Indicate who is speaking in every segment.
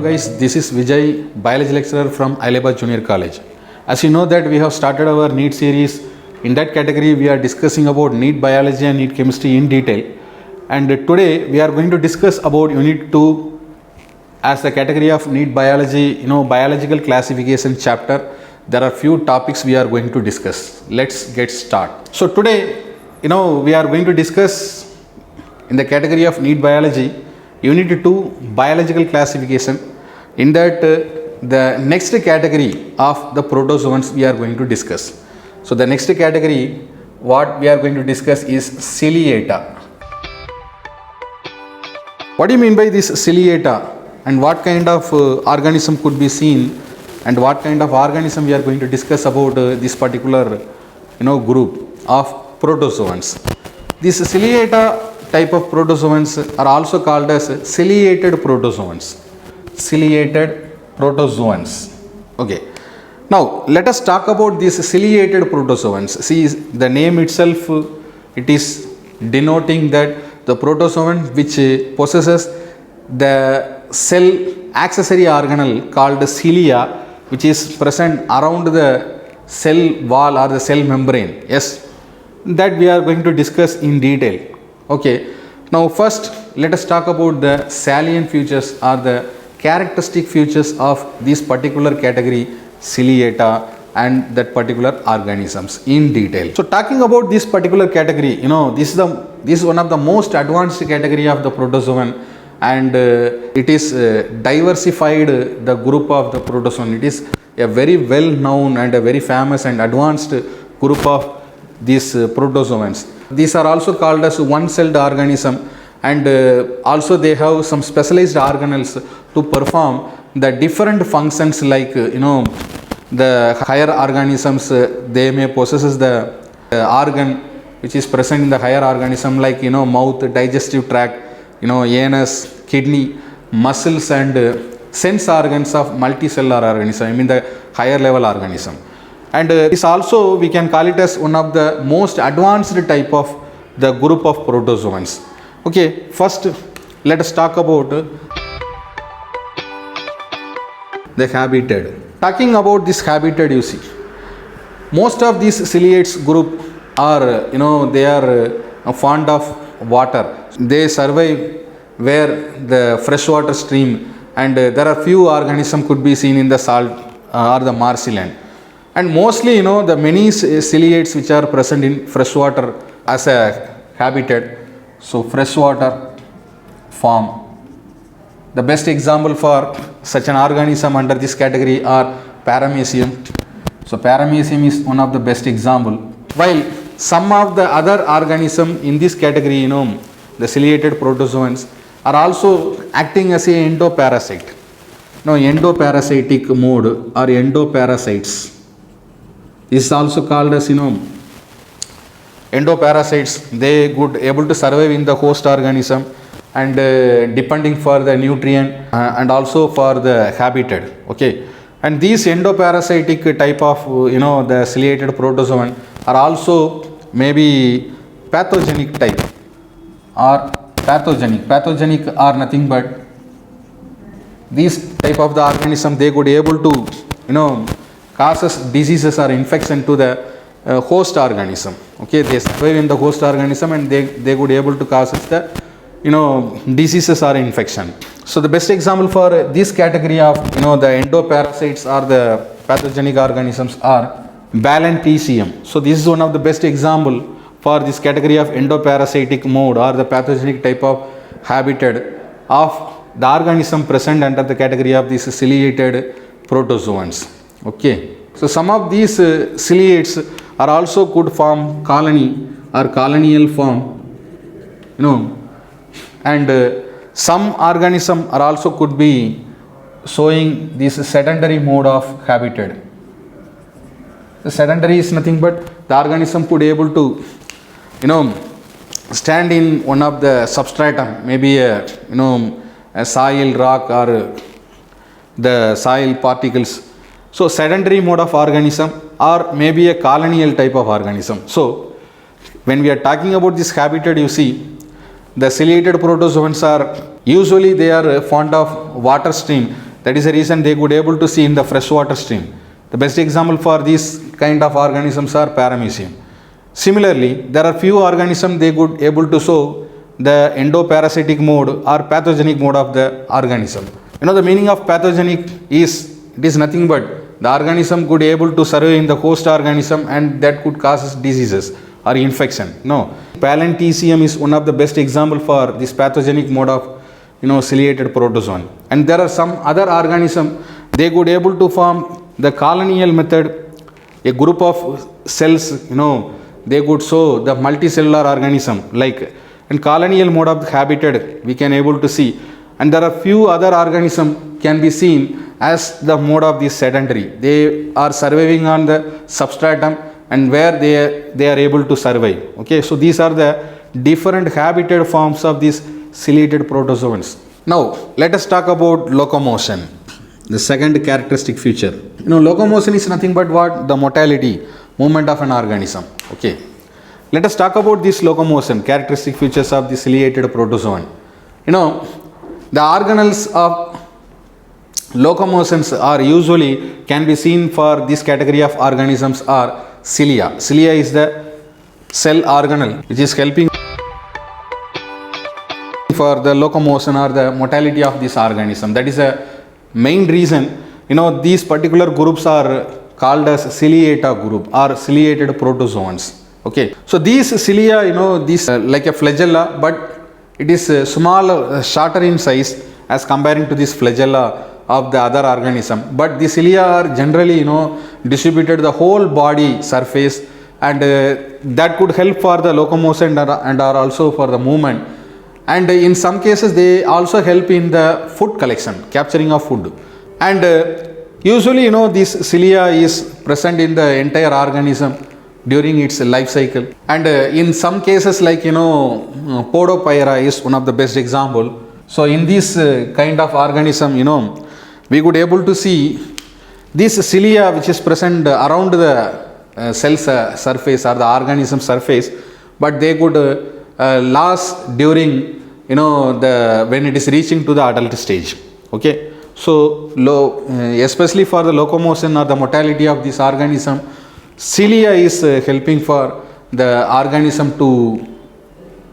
Speaker 1: Hello guys, this is Vijay, biology lecturer from Ailebad Junior College. As you know that we have started our NEET series. In that category we are discussing about NEET biology and NEET chemistry in detail. And today we are going to discuss about unit 2 as the category of NEET biology, biological classification chapter. There are few topics we are going to discuss. Let's get started. So today, we are going to discuss in the category of NEET biology Unit 2 biological classification. In that the next category of the protozoans we are going to discuss. So the next category what we are going to discuss is Ciliata. What do you mean by this Ciliata, and what kind of organism could be seen, and what kind of organism we are going to discuss about this particular group of protozoans. This Ciliata type of protozoans are also called as ciliated protozoans. Ciliated protozoans. Okay. Now let us talk about these ciliated protozoans. See, the name itself, it is denoting that the protozoan which possesses the cell accessory organelle called cilia, which is present around the cell wall or the cell membrane. Yes, that we are going to discuss in detail. Okay, now first let us talk about the salient features or the characteristic features of this particular category Ciliata and that particular organisms in detail. So talking about this particular category, this is one of the most advanced category of the protozoan, and it is diversified the group of the protozoan. It is a very well known and a very famous and advanced group of these protozoans. These are also called as one-celled organism, and also they have some specialized organelles to perform the different functions, like the higher organisms they may possess the organ which is present in the higher organism, like mouth, digestive tract, anus, kidney, muscles, and sense organs of multicellular organism, I mean the higher level organism. And this also we can call it as one of the most advanced type of the group of protozoans. Okay, first let us talk about the habitat. Talking about this habitat, you see, most of these ciliates group are they are fond of water. They survive where the freshwater stream, and there are few organisms could be seen in the salt or the marshy land. And mostly, the many ciliates which are present in freshwater as a habitat. So freshwater farm. The best example for such an organism under this category are Paramecium. So Paramecium is one of the best example. While some of the other organisms in this category, the ciliated protozoans, are also acting as a endoparasite. Endoparasitic mode or endoparasites. This is also called as endoparasites. They could able to survive in the host organism, and depending for the nutrient and also for the habitat. Okay, and these endoparasitic type of the ciliated protozoan are also maybe pathogenic type or pathogenic. Pathogenic are nothing but these type of the organism, they could able to causes diseases or infection to the host organism. Okay, they survive in the host organism, and they could able to cause the diseases or infection. So the best example for this category of the endoparasites or the pathogenic organisms are Balanthecium. So this is one of the best example for this category of endoparasitic mode or the pathogenic type of habitat of the organism present under the category of these ciliated protozoans. Okay, so some of these ciliates are also could form colony or colonial form, and some organism are also could be showing this sedentary mode of habitat. The sedentary is nothing but the organism could able to stand in one of the substratum, maybe a soil, rock, or the soil particles. So sedentary mode of organism, or maybe a colonial type of organism. So when we are talking about this habitat, you see the ciliated protozoans are usually they are fond of water stream That is the reason they could able to see in the freshwater stream. The best example for these kind of organisms are paramecium. Similarly, there are few organisms they could able to show the endoparasitic mode or pathogenic mode of the organism. The meaning of pathogenic is, it is nothing but the organism could able to survive in the host organism and that could cause diseases or infection. No, Palanthecium is one of the best example for this pathogenic mode of ciliated protozoan. And there are some other organism they could able to form the colonial method, a group of cells, they could show the multicellular organism like and colonial mode of the habitat we can able to see. And there are few other organisms can be seen as the mode of the sedentary. They are surviving on the substratum and where they are able to survive. Okay, so these are the different habitat forms of these ciliated protozoans. Now let us talk about locomotion, the second characteristic feature. Locomotion is nothing but what? The motility, movement of an organism. Okay, let us talk about this locomotion, characteristic features of the ciliated protozoan. The organelles of locomotions are usually can be seen for this category of organisms are cilia. Cilia is the cell organelle which is helping for the locomotion or the motility of this organism. That is a main reason these particular groups are called as ciliata group or ciliated protozoans. Okay, so these cilia, these like a flagella, but it is small, shorter in size as comparing to this flagella of the other organism. But the cilia are generally distributed the whole body surface, and that could help for the locomotion and are also for the movement. And in some cases they also help in the food collection, capturing of food. And usually this cilia is present in the entire organism during its life cycle. And in some cases like Podopyra is one of the best example. So in this kind of organism we could able to see this cilia which is present around the cell's surface or the organism surface, but they could last during when it is reaching to the adult stage. Okay, so especially for the locomotion or the motility of this organism, cilia is helping for the organism to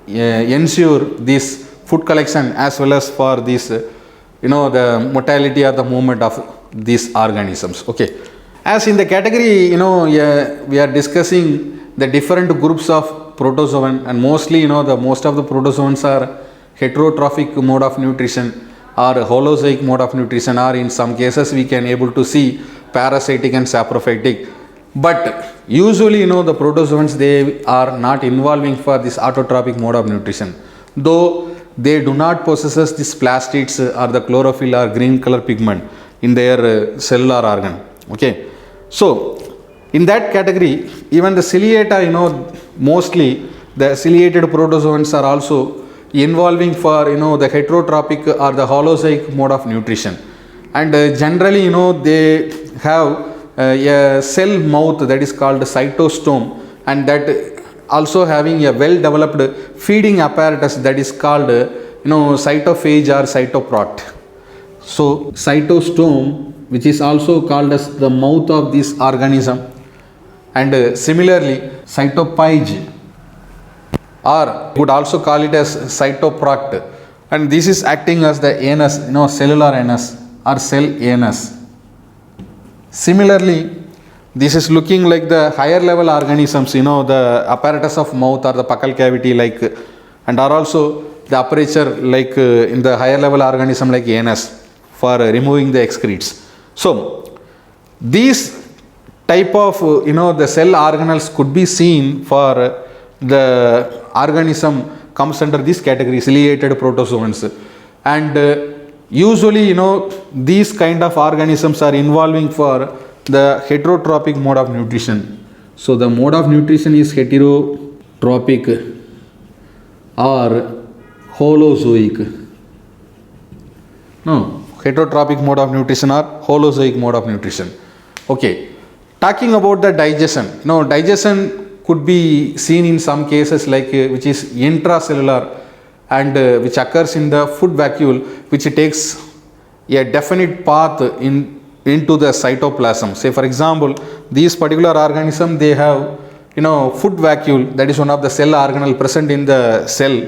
Speaker 1: ensure this food collection as well as for this the motility or the movement of these organisms. Okay, as in the category we are discussing the different groups of protozoan, and mostly the most of the protozoans are heterotrophic mode of nutrition or holozoic mode of nutrition, or in some cases we can able to see parasitic and saprophytic. But usually the protozoans, they are not involving for this autotrophic mode of nutrition, though they do not possess this plastids or the chlorophyll or green color pigment in their cellular organ. Okay, so in that category even the ciliata, mostly the ciliated protozoans are also involving for the heterotrophic or the holozoic mode of nutrition. And generally they have a cell mouth that is called cytostome, and that also having a well developed feeding apparatus that is called cytophage or cytoprot. So cytostome, which is also called as the mouth of this organism, and similarly cytopage, or would also call it as cytoproct, and this is acting as the anus, cellular anus or cell anus. Similarly, this is looking like the higher level organisms, the apparatus of mouth or the buccal cavity like, and are also the aperture like in the higher level organism like anus for removing the excretes. So these type of the cell organelles could be seen for the organism comes under this category, ciliated protozoans. And usually these kind of organisms are involving for the heterotrophic mode of nutrition. So the mode of nutrition is heterotrophic or holozoic. No, heterotrophic mode of nutrition or holozoic mode of nutrition. Okay, talking about the digestion. Digestion could be seen in some cases like which is intracellular and which occurs in the food vacuole, which takes a definite path into the cytoplasm. Say for example, these particular organism, they have food vacuole, that is one of the cell organelle present in the cell,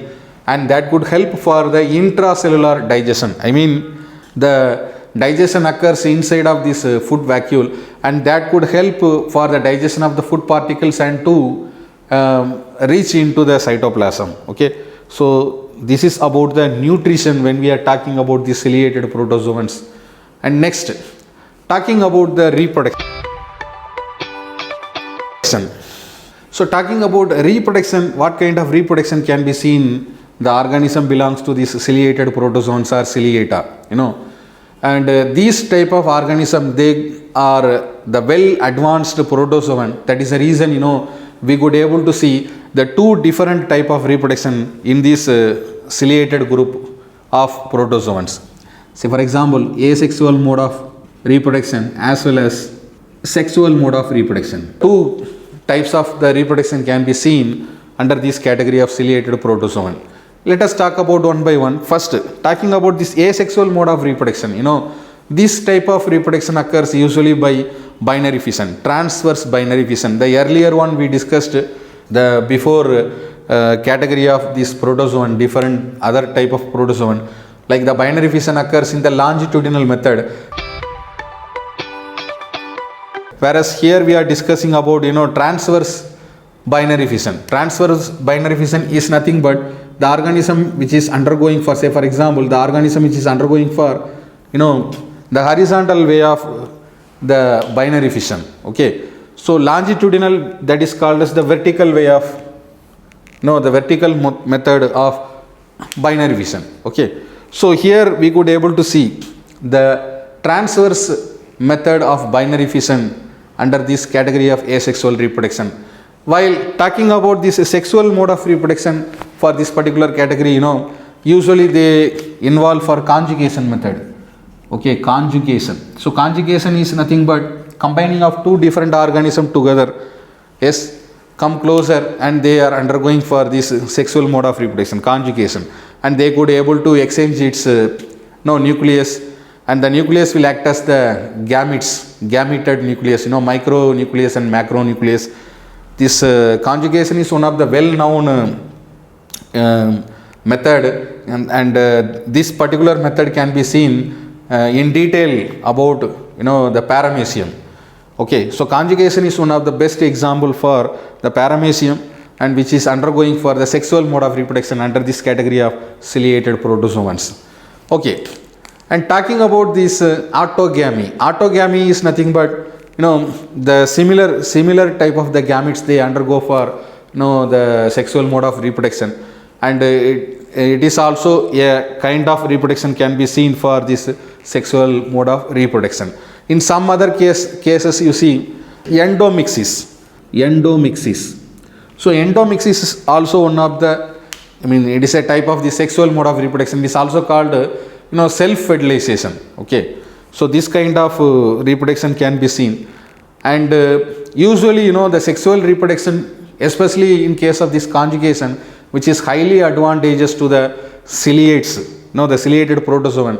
Speaker 1: and that could help for the intracellular digestion. I mean, the digestion occurs inside of this food vacuole, and that could help for the digestion of the food particles and to reach into the cytoplasm. Okay, so this is about the nutrition when we are talking about the ciliated protozoans. And next, talking about the reproduction. So talking about reproduction, what kind of reproduction can be seen? The organism belongs to these ciliated protozoans or ciliata, and these type of organism, they are the well advanced protozoan. That is the reason we could able to see the two different type of reproduction in this ciliated group of protozoans. Say for example, asexual mode of reproduction as well as sexual mode of reproduction. Two types of the reproduction can be seen under this category of ciliated protozoan. Let us talk about one by one. First, talking about this asexual mode of reproduction. This type of reproduction occurs usually by binary fission, transverse binary fission. The earlier one we discussed the before category of this protozoan, different other type of protozoan, like the binary fission occurs in the longitudinal method. Whereas here we are discussing about transverse binary fission. Transverse binary fission is nothing but the organism which is undergoing for, say for example, the organism which is undergoing for the horizontal way of the binary fission. Okay, so longitudinal, that is called as the vertical way of the vertical method of binary fission. Okay, so here we could able to see the transverse method of binary fission under this category of asexual reproduction. While talking about this sexual mode of reproduction for this particular category, usually they involve for conjugation method. Okay, conjugation. So conjugation is nothing but combining of two different organisms together. Yes, come closer, and they are undergoing for this sexual mode of reproduction, conjugation, and they could able to exchange its nucleus, and the nucleus will act as the gameted nucleus, micronucleus and macronucleus. This conjugation is one of the well-known method, and this particular method can be seen in detail about the paramecium. Okay, so conjugation is one of the best example for the paramecium, and which is undergoing for the sexual mode of reproduction under this category of ciliated protozoans. Okay, and talking about this autogamy. Autogamy is nothing but the similar type of the gametes they undergo for the sexual mode of reproduction, and it is also a kind of reproduction can be seen for this sexual mode of reproduction. In some other cases you see endomixis. So endomixis is also one of the, it is a type of the sexual mode of reproduction. It is also called self-fertilization. Okay, so this kind of reproduction can be seen, and usually the sexual reproduction, especially in case of this conjugation, which is highly advantageous to the ciliates, the ciliated protozoan,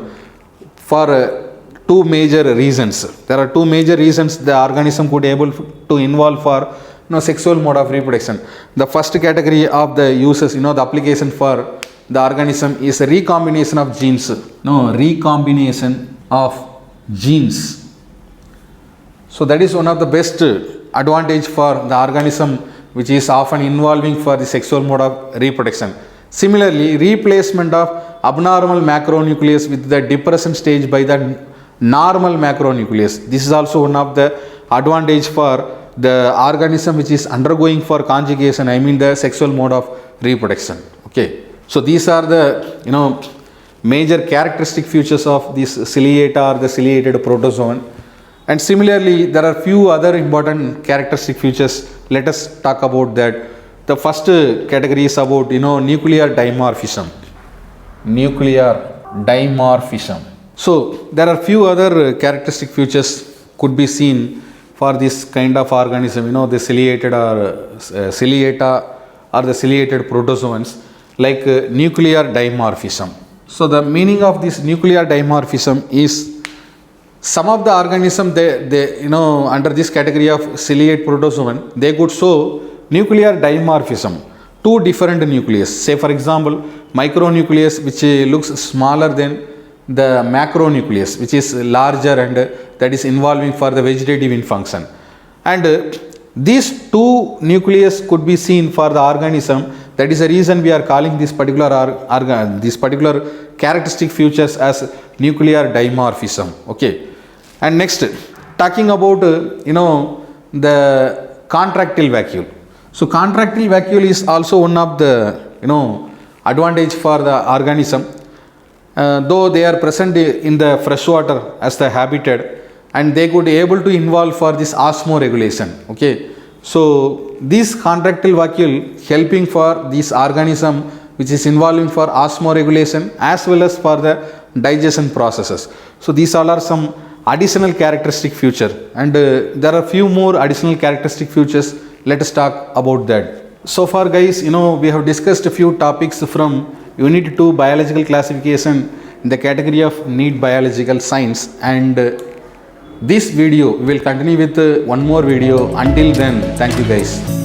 Speaker 1: for two major reasons. There are two major reasons the organism could able to involve for sexual mode of reproduction. The first category of the uses, the application for the organism is a recombination of genes. Recombination of genes. So that is one of the best advantage for the organism which is often involving for the sexual mode of reproduction. Similarly, replacement of abnormal macronucleus with the depression stage by the normal macronucleus. This is also one of the advantage for the organism which is undergoing for conjugation, the sexual mode of reproduction. Okay, so these are the major characteristic features of this ciliata or the ciliated protozoan. And similarly, there are few other important characteristic features. Let us talk about that. The first category is about nuclear dimorphism. So there are few other characteristic features could be seen for this kind of organism, the ciliated or ciliata or the ciliated protozoans, like nuclear dimorphism. So the meaning of this nuclear dimorphism is some of the organism they under this category of ciliate protozoan, they could show nuclear dimorphism, two different nucleus. Say for example, micronucleus which looks smaller than the macronucleus which is larger and that is involving for the vegetative in function. And these two nucleus could be seen for the organism. That is the reason we are calling this particular this particular characteristic features as nuclear dimorphism. Okay. And next, talking about the contractile vacuole. So contractile vacuole is also one of the advantage for the organism. Though they are present in the freshwater as the habitat, and they could be able to involve for this osmoregulation. Okay, so this contractile vacuole helping for this organism which is involving for osmoregulation as well as for the digestion processes. So these all are some additional characteristic feature, and there are few more additional characteristic features. Let us talk about that. So far guys, we have discussed a few topics from Unit 2 biological classification in the category of NEET biological science, and this video will continue with one more video. Until then, thank you guys.